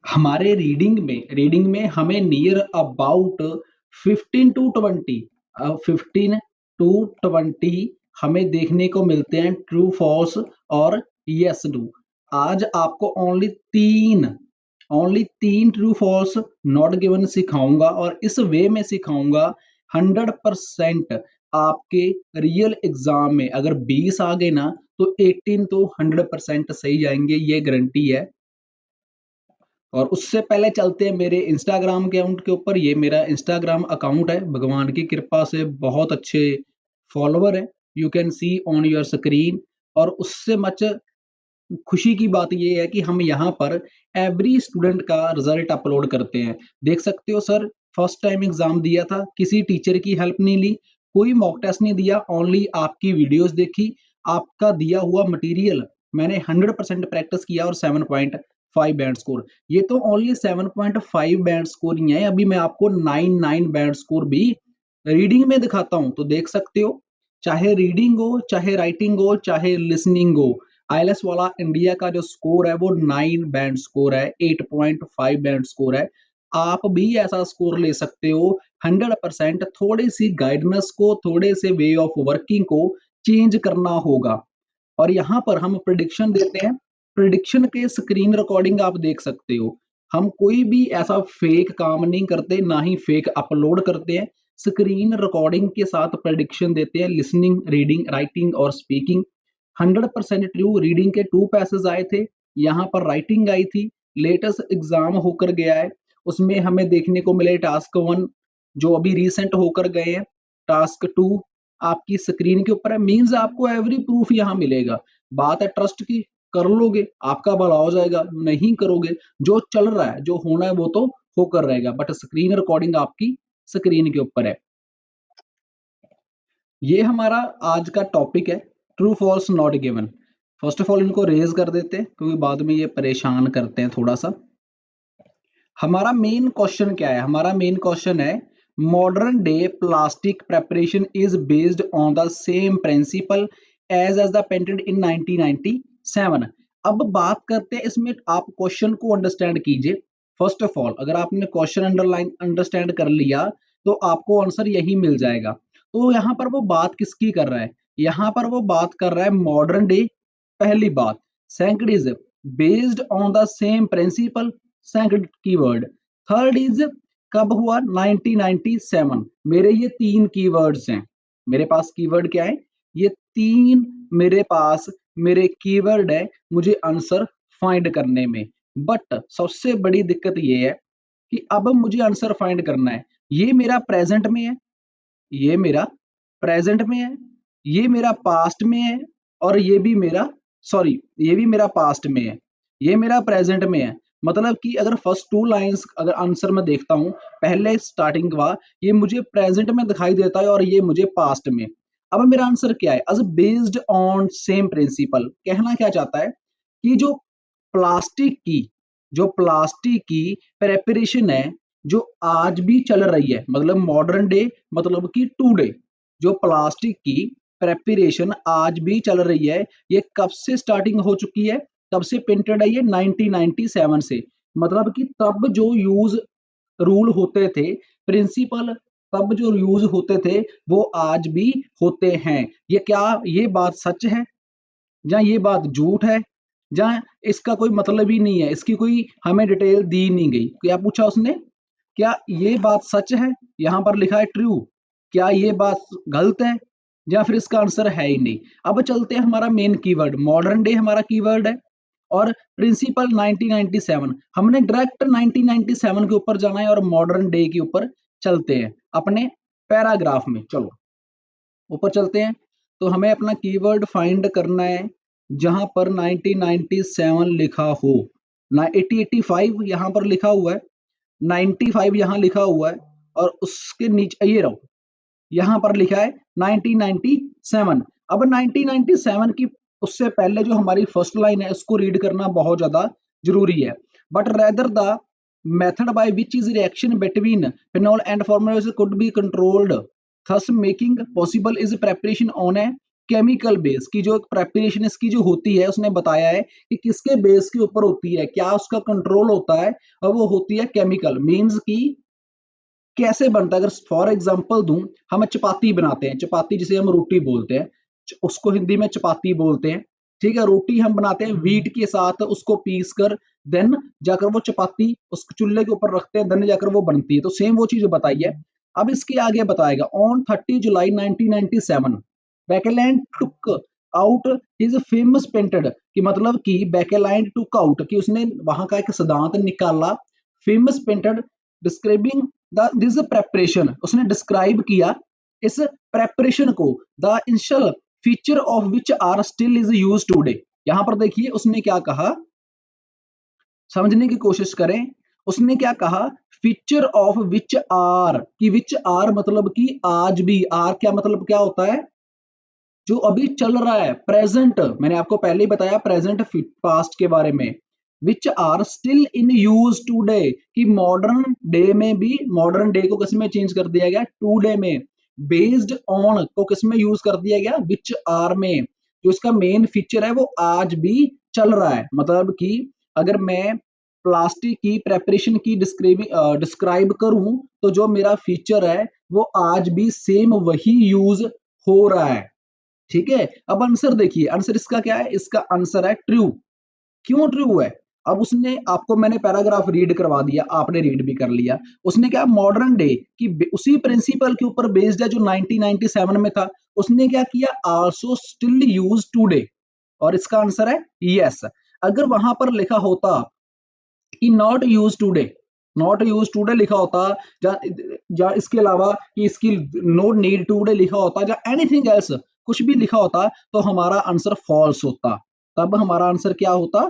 हमारे रीडिंग में हमें नियर अबाउट 15 टू 20 हमें देखने को मिलते हैं ट्रू फॉल्स और यस डू। आज आपको ओनली तीन ट्रू फॉल्स नॉट गिवन सिखाऊंगा और इस वे में सिखाऊंगा 100% आपके रियल एग्जाम में अगर 20 आ गए ना तो 18 तो 100% सही जाएंगे, ये गारंटी है। और उससे पहले चलते हैं मेरे इंस्टाग्राम अकाउंट के ऊपर। ये मेरा इंस्टाग्राम अकाउंट है, भगवान की कृपा से बहुत अच्छे फॉलोवर है, you can see on your screen. और उससे मच खुशी की बात ये है कि हम यहाँ पर एवरी स्टूडेंट का रिजल्ट अपलोड करते हैं। देख सकते हो सर, फर्स्ट टाइम एग्जाम दिया था, किसी टीचर की हेल्प नहीं ली, कोई मॉक टेस्ट नहीं दिया, ओनली आपकी वीडियोस देखी, आपका दिया हुआ मटेरियल मैंने 100% प्रैक्टिस किया और 7.5 बैंड स्कोर। ये तो ओनली 7.5 बैंड स्कोर ही है, अभी मैं आपको 9 बैंड स्कोर भी रीडिंग में दिखाता हूँ तो देख सकते हो। चाहे रीडिंग हो, चाहे राइटिंग हो, चाहे लिसनिंग हो, आईएलएस वाला इंडिया का जो स्कोर है वो 9 बैंड स्कोर है, 8.5 बैंड स्कोर है। आप भी ऐसा स्कोर ले सकते हो 100%। थोड़ी सी गाइडेंस को, थोड़े से वे ऑफ वर्किंग को चेंज करना होगा। और यहाँ पर हम प्रिडिक्शन देते हैं, प्रिडिक्शन के स्क्रीन रिकॉर्डिंग आप देख सकते हो। हम कोई भी ऐसा फेक काम नहीं करते, ना ही फेक अपलोड करते हैं। स्क्रीन रिकॉर्डिंग के साथ प्रिडिक्शन देते हैं, लिसनिंग, रीडिंग, राइटिंग और स्पीकिंग। 100% ट्रू। रीडिंग के 2 पैसेज आए थे, यहाँ पर राइटिंग आई थी। लेटेस्ट एग्जाम होकर गया है, उसमें हमें देखने को मिले टास्क 1 जो अभी रिसेंट होकर गए हैं, टास्क 2 आपकी स्क्रीन के ऊपर है। मींस आपको एवरी प्रूफ यहाँ मिलेगा। बात है ट्रस्ट की, कर लोगे आपका भला हो जाएगा, नहीं करोगे जो चल रहा है, जो होना है वो तो होकर रहेगा, बट स्क्रीन रिकॉर्डिंग आपकी स्क्रीन के ऊपर है। ये हमारा आज का टॉपिक है, true false not given. First of all इनको रेज कर देते हैं क्योंकि बाद में ये परेशान करते हैं थोड़ा सा। हमारा मेन क्वेश्चन क्या है? हमारा मेन क्वेश्चन है modern day plastic preparation is based on the same principle as the patent in 1997। अब बात करते हैं इसमें, आप क्वेश्चन को अंडरस्टैंड कीजिए। फर्स्ट ऑफ ऑल अगर आपने क्वेश्चन अंडरलाइन अंडरस्टैंड कर लिया तो आपको आंसर यही मिल जाएगा। तो यहाँ पर वो बात किसकी कर रहा है? यहाँ पर वो बात कर रहा है मॉडर्न डे, पहली बात। Second is based on the same principle, second keyword. Third is कब हुआ? 1997। मेरे ये 3 कीवर्ड्स हैं, मेरे पास कीवर्ड क्या है? ये 3 मेरे पास मेरे कीवर्ड है मुझे आंसर फाइंड करने में। बट सबसे बड़ी दिक्कत ये है कि अब मुझे आंसर फाइंड करना है। ये मेरा प्रेजेंट में है, ये मेरा प्रेजेंट में है, ये मेरा पास्ट में है, और ये भी मेरा, सॉरी, ये भी मेरा पास्ट में है, ये मेरा प्रेजेंट में है। मतलब कि अगर फर्स्ट 2 लाइंस अगर आंसर में देखता हूं, पहले स्टार्टिंग का ये मुझे प्रेजेंट में दिखाई देता है और ये मुझे पास्ट में। अब मेरा आंसर क्या है? As based on same principle कहना क्या चाहता है कि प्लास्टिक की जो प्लास्टिक की प्रेपरेशन है, जो आज भी चल रही है, मतलब मॉडर्न डे मतलब कि टुडे, जो प्लास्टिक की प्रेपरेशन आज भी चल रही है, ये कब से स्टार्टिंग हो चुकी है, कब से पेंटेड है? ये 1997 से। मतलब कि तब जो यूज रूल होते थे, प्रिंसिपल तब जो यूज होते थे वो आज भी होते हैं। ये क्या, ये बात सच है या ये बात झूठ है, जहाँ इसका कोई मतलब ही नहीं है, इसकी कोई हमें डिटेल दी नहीं गई। क्या पूछा उसने? क्या ये बात सच है? यहाँ पर लिखा है ट्रू, क्या ये बात गलत है, या फिर इसका आंसर है ही नहीं। अब चलते हैं, हमारा मेन कीवर्ड मॉडर्न डे हमारा कीवर्ड है और प्रिंसिपल 1997। हमने डायरेक्ट 1997 के ऊपर जाना है और मॉडर्न डे के ऊपर चलते हैं अपने पैराग्राफ में। चलो ऊपर चलते हैं। तो हमें अपना कीवर्ड फाइंड करना है जहां पर 1997 लिखा हो ना, 8085 यहाँ पर लिखा हुआ है, 95 यहाँ लिखा हुआ है, और उसके नीचे ये रहो, यहाँ पर लिखा है 1997। अब 1997 की उससे पहले जो हमारी फर्स्ट लाइन है उसको रीड करना बहुत ज्यादा जरूरी है। But rather the method by which is reaction between phenol and formulas could be controlled, thus making possible is preparation on a chemical base की जो प्रेपरेशन इसकी जो होती है, उसने बताया है कि किसके बेस के ऊपर होती है, क्या उसका कंट्रोल होता है, और वो होती है केमिकल। मीन्स की कैसे बनता है, अगर फॉर एग्जांपल दूं, हम चपाती बनाते हैं, चपाती जिसे हम रोटी बोलते हैं, उसको हिंदी में चपाती बोलते हैं, ठीक है। रोटी हम बनाते हैं व्हीट के साथ, उसको पीस कर देन जाकर वो चपाती उस चूल्हे के ऊपर रखते हैं, देन जाकर वो बनती है। तो सेम वो चीज बताई है। अब इसके आगे बताएगा, on 30 July 1997 Baekeland took out his famous patent, कि मतलब कि बैकेलैंड टुक आउट, कि उसने वहां का एक सिद्धांत निकाला, famous patent describing this preparation, उसने डिस्क्राइब किया इस प्रेपरेशन को, the initial feature of which are still is use today. यहां पर देखिए उसने क्या कहा, समझने की कोशिश करें। उसने क्या कहा, फीचर ऑफ विच आर, कि विच आर मतलब कि आज भी, आर क्या मतलब क्या होता है, जो अभी चल रहा है, प्रेजेंट। मैंने आपको पहले ही बताया प्रेजेंट पास्ट के बारे में। Which are still in use today, कि मॉडर्न डे में भी, मॉडर्न डे को किस में चेंज कर दिया गया, टूडे में। बेस्ड ऑन को किस में यूज कर दिया गया, विच आर में। जो इसका मेन फीचर है वो आज भी चल रहा है। मतलब कि अगर मैं प्लास्टिक की प्रेपरेशन की डिस्क्राइब करूं, तो जो मेरा फीचर है वो आज भी सेम वही यूज हो रहा है, ठीक है। अब आंसर देखिए, आंसर इसका क्या है, इसका आंसर है ट्रू। क्यों ट्रू है, अब उसने आपको, मैंने पैराग्राफ रीड करवा दिया, आपने रीड भी कर लिया। उसने क्या, मॉडर्न डे की उसी प्रिंसिपल के ऊपर बेस्ड है जो 1997 में था, उसने क्या किया, आल्सो स्टिल यूज टुडे, और इसका आंसर है यस। अगर वहां पर लिखा होता कि not use today, not use today लिखा होता, या इसके अलावा कि इसकी नो नीड टुडे लिखा होता, या एनीथिंग एल्स कुछ भी लिखा होता, तो हमारा आंसर फॉल्स होता। तब हमारा आंसर क्या होता,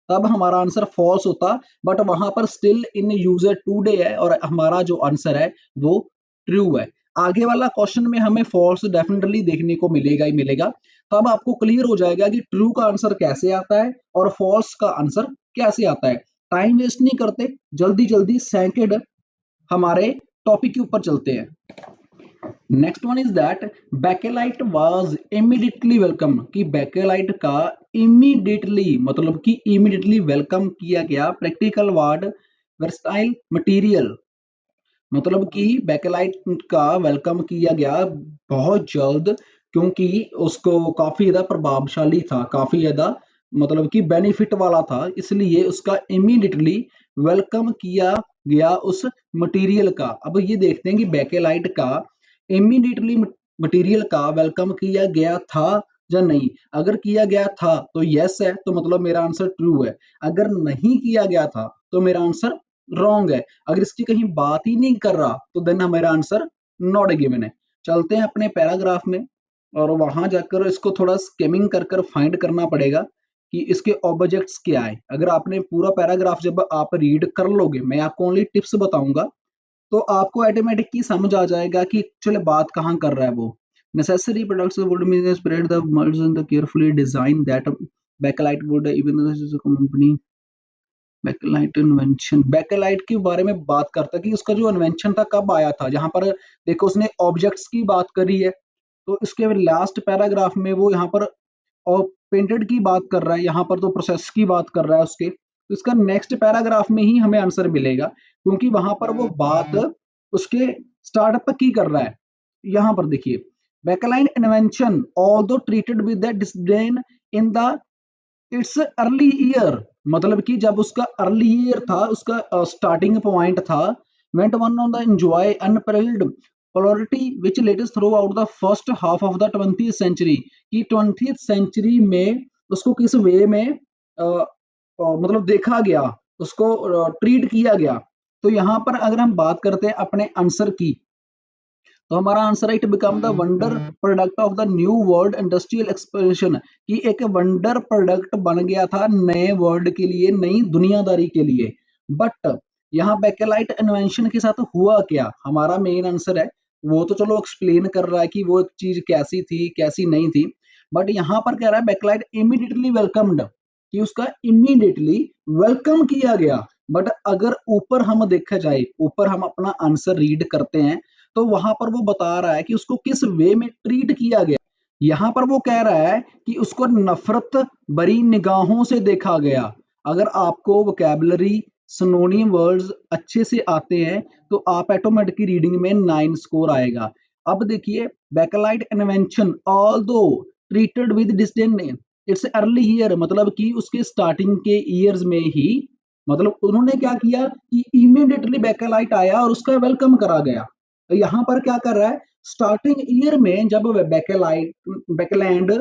तब हमारा आंसर फॉल्स होता। बट वहां पर स्टिल इन यूजर टुडे है, और हमारा जो आंसर है वो ट्रू है। आगे वाला क्वेश्चन में हमें फॉल्स डेफिनेटली देखने को मिलेगा ही मिलेगा। तब आपको क्लियर हो जाएगा कि ट्रू का आंसर कैसे आता है और फॉल्स का आंसर कैसे आता है। टाइम वेस्ट नहीं करते, जल्दी जल्दी सेकंड हमारे टॉपिक के ऊपर चलते हैं। Next one is that Bakelite was immediately welcome, कि बैकेलाइट का इमीडिएटली मतलब कि इमीडिएटली वेलकम किया गया। प्रैक्टिकल वर्ड वर्सटाइल मटेरियल, मतलब कि बैकेलाइट का वेलकम किया गया बहुत जल्द, क्योंकि उसको काफी ज्यादा प्रभावशाली था, काफी ज्यादा मतलब कि बेनिफिट वाला था, इसलिए उसका इमीडिएटली वेलकम किया गया उस मटेरियल का। अब ये देखते हैं कि बैकेलाइट का इमीडिएटली मटेरियल का वेलकम किया गया था या नहीं। अगर किया गया था तो यस है, तो मतलब मेरा आंसर ट्रू है। अगर नहीं किया गया था तो मेरा आंसर रॉन्ग है। अगर इसकी कहीं बात ही नहीं कर रहा तो देन मेरा आंसर नॉट गिवन है। चलते हैं अपने पैराग्राफ में, और वहां जाकर इसको थोड़ा स्केमिंग कर कर फाइंड करना पड़ेगा कि इसके ऑब्जेक्ट्स क्या है। अगर आपने पूरा पैराग्राफ जब आप रीड कर लोगे, मैं आपको ओनली टिप्स बताऊंगा, तो आपको ऑटोमेटिक ही समझ आ जाएगा कि चलो बात कहाँ कर रहा है वो। necessary products would mean spread the words and the carefully design that backlight would even the company Bakelite invention. Bakelite के बारे में बात करता है कि उसका जो इन्वेंशन था कब आया था। यहाँ पर देखो उसने ऑब्जेक्ट्स की बात करी है, तो इसके लास्ट पैराग्राफ में वो यहाँ पर और पेंटेड की बात कर रहा है, यहाँ पर तो प्रोसेस की बात कर रहा है उसके। तो इसका नेक्स्ट पैराग्राफ में ही हमें आंसर मिलेगा, क्योंकि वहां पर वो बात उसके स्टार्टअप की कर रहा है। यहाँ पर देखिए, Bakelite invention although treated with the disdain in the its early year, मतलब कि जब उसका अर्ली ईयर था, उसका स्टार्टिंग पॉइंट था, went one on the enjoy unparalleled popularity which lasted throughout the first half of the 20th century, कि 20th century में उसको किस वे में मतलब देखा गया, उसको ट्रीट किया गया। तो यहाँ पर अगर हम बात करते हैं अपने आंसर की, तो हमारा आंसर है it become the wonder product of the new world industrial expansion, कि एक वंडर प्रोडक्ट बन गया था नए वर्ल्ड के लिए, नई दुनियादारी के लिए। बट यहाँ बैकेलाइट इन्वेंशन के साथ हुआ क्या, हमारा मेन आंसर है वो तो चलो एक्सप्लेन कर रहा है कि वो एक चीज कैसी थी कैसी नहीं थी। बट यहाँ पर कह रहा है बैकेलाइट इमीडिएटली वेलकम्ड, कि उसका इमीडिएटली वेलकम किया गया। बट अगर ऊपर हम देखा जाए, ऊपर हम अपना आंसर रीड करते हैं, तो वहां पर वो बता रहा है कि उसको किस वे में ट्रीट किया गया। यहां पर वो कह रहा है कि उसको नफरत भरी निगाहों से देखा गया। अगर आपको वोकैबुलरी सिनोनिम वर्ड्स अच्छे से आते हैं तो आप ऑटोमेटिक रीडिंग में 9 स्कोर आएगा। अब देखिए, Bakelite invention although treated with disdain its early year, मतलब कि उसके स्टार्टिंग के ईयर्स में ही, मतलब उन्होंने क्या किया कि इमीडिएटली बैकलाइट आया और उसका वेलकम करा गया। तो यहाँ पर क्या कर रहा है, स्टार्टिंग ईयर में जब बैकलैंड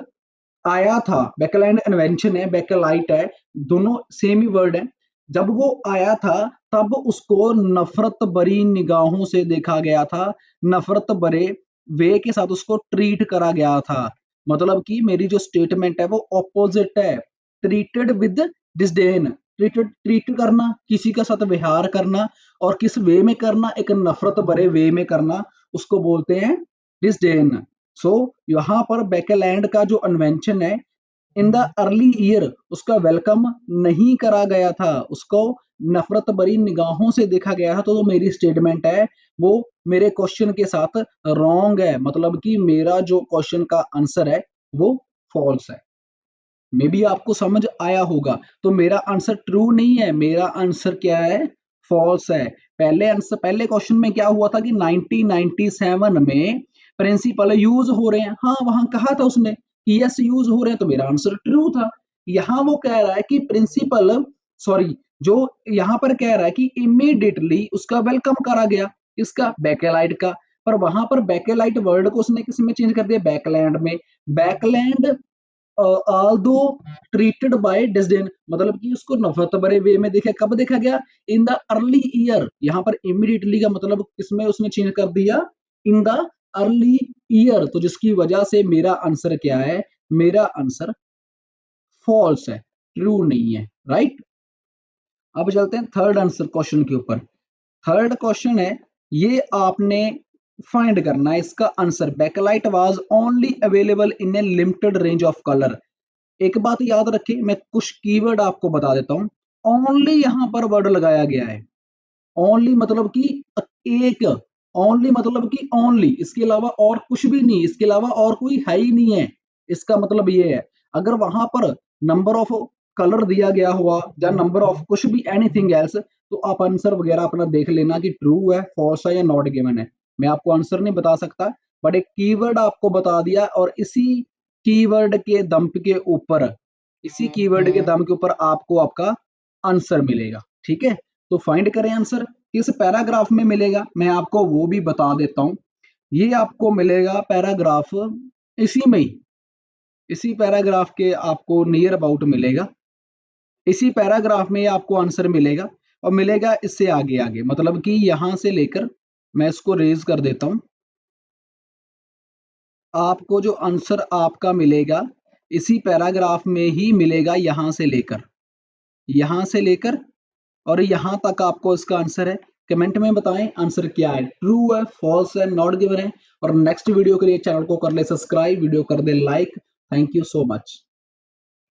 आया था, बैकलैंड इन्वेंशन है, बैकलाइट है, दोनों सेम ही वर्ड है। जब वो आया था तब उसको नफरत भरी निगाहों से देखा गया था, नफरत भरे वे के साथ उसको ट्रीट करा गया था। मतलब कि मेरी जो स्टेटमेंट है वो ऑपोजिट है। ट्रीटेड विद डिस्डेन, ट्रीट करना, किसी का साथ व्यवहार करना, और किस वे में करना, एक नफरत भरे वे में करना, उसको बोलते हैं डिस्डेन। सो यहाँ पर बैकलैंड का जो इन्वेंशन है, इन द अर्ली ईयर उसका वेलकम नहीं करा गया था, उसको नफरत भरी निगाहों से देखा गया था। तो मेरी स्टेटमेंट है वो मेरे क्वेश्चन के साथ रॉन्ग है, मतलब कि मेरा जो क्वेश्चन का आंसर है वो फॉल्स है। मे बी आपको समझ आया होगा। तो मेरा आंसर ट्रू नहीं है, मेरा आंसर क्या है, फॉल्स है। पहले क्वेश्चन में क्या हुआ था कि 1997 में प्रिंसिपल यूज हो रहे हैं, हाँ वहां कहा था उसने कि यस यूज हो रहे हैं, तो मेरा आंसर ट्रू था। यहाँ वो कह रहा है कि प्रिंसिपल, सॉरी, जो यहाँ पर कह रहा है कि इमीडिएटली उसका वेलकम करा गया, इसका बैकेलाइट का, पर वहां पर बैकेलाइट वर्ड को उसने किस में चेंज कर दिया, बैकलैंड में। बैकलैंड ऑल्दो ट्रीटेड बाय डिस्डेन, मतलब कि उसको नफरत भरे वे में देखा, कब देखा गया, इन द अर्ली ईयर। यहाँ पर इमीडिएटली का मतलब किसमें उसने चेंज कर दिया, इन द अर्ली ईयर। तो जिसकी वजह से मेरा आंसर क्या है, मेरा आंसर फॉल्स है, ट्रू नहीं है, राइट। अब चलते हैं थर्ड आंसर क्वेश्चन के ऊपर। थर्ड क्वेश्चन है, ये आपने फाइंड करना है इसका आंसर। Bakelite was only available in a limited range of colour. एक बात याद रखिए, मैं कुछ कीवर्ड आपको बता देता हूं। ओनली यहां पर वर्ड लगाया गया है, ओनली मतलब कि एक, ओनली मतलब कि ओनली, इसके अलावा और कुछ भी नहीं, इसके अलावा और कोई है ही नहीं है। इसका मतलब ये है, अगर वहां पर नंबर ऑफ कलर दिया गया हुआ या नंबर ऑफ कुछ भी एनीथिंग एल्स, तो आप आंसर वगैरह अपना देख लेना कि ट्रू है, फॉल्स है या नॉट गिवन है। मैं आपको आंसर नहीं बता सकता, बट एक कीवर्ड आपको बता दिया, और इसी कीवर्ड के दम के ऊपर, इसी कीवर्ड के दम के ऊपर आपको आपका आंसर मिलेगा। ठीक है, तो फाइंड करें आंसर, किस पैराग्राफ में मिलेगा, मैं आपको वो भी बता देता हूं। ये आपको मिलेगा पैराग्राफ इसी में ही, इसी पैराग्राफ के आपको नियर अबाउट मिलेगा, इसी पैराग्राफ में आपको आंसर मिलेगा, और मिलेगा इससे आगे आगे, मतलब कि यहां से लेकर, मैं इसको रेज कर देता हूं, आपको जो आंसर आपका मिलेगा इसी पैराग्राफ में ही मिलेगा, यहां से लेकर और यहां तक आपको इसका आंसर है। कमेंट में बताएं आंसर क्या है, ट्रू है, फॉल्स है, नॉट गिवन है। और नेक्स्ट वीडियो के लिए चैनल को कर ले सब्सक्राइब, वीडियो कर they like. Thank you so much.